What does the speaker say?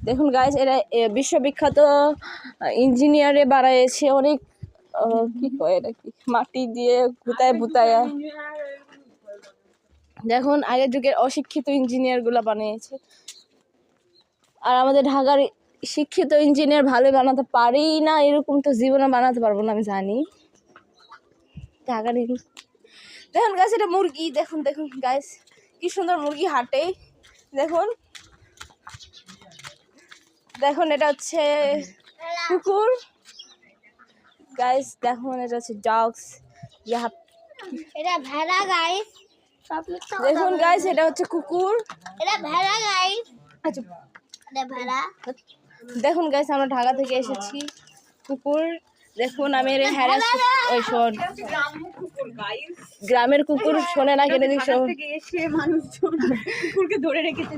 দেখুন গাইস, এরা বিশ্ববিখ্যাত ইঞ্জিনিয়ারে বানাইছে অনেক কি কয় এটা কি মাটি দিয়ে ভুতায়। দেখুন আগের যুগের অশিক্ষিত ইঞ্জিনিয়ার গুলা বানিয়েছে, আর আমাদের ঢাকার শিক্ষিত ইঞ্জিনিয়ার ভালো বানাতে পারি না এরকম তো জীবনে বানাতে পারবো না আমি জানি। ঢাকার দেখুন গাইস, এটা মুরগি। দেখুন গাইস কি সুন্দর মুরগি হাঁটে। দেখুন এটা হচ্ছে কুকুর গাইস। দেখুন এটা হচ্ছে ডগস। এটা ভেড়া গাইস। দেখুন গাইস, এটা হচ্ছে কুকুর। এটা ভেড়া গাইস। আচ্ছা, এটা ভেড়া। দেখুন গাইস, আমরা ঢাকা থেকে এসেছি। কুকুর দেখুন, আমি গ্রামের কুকুর শোনে না কেন এসে মানুষজন কুকুরকে ধরে রেখেছে।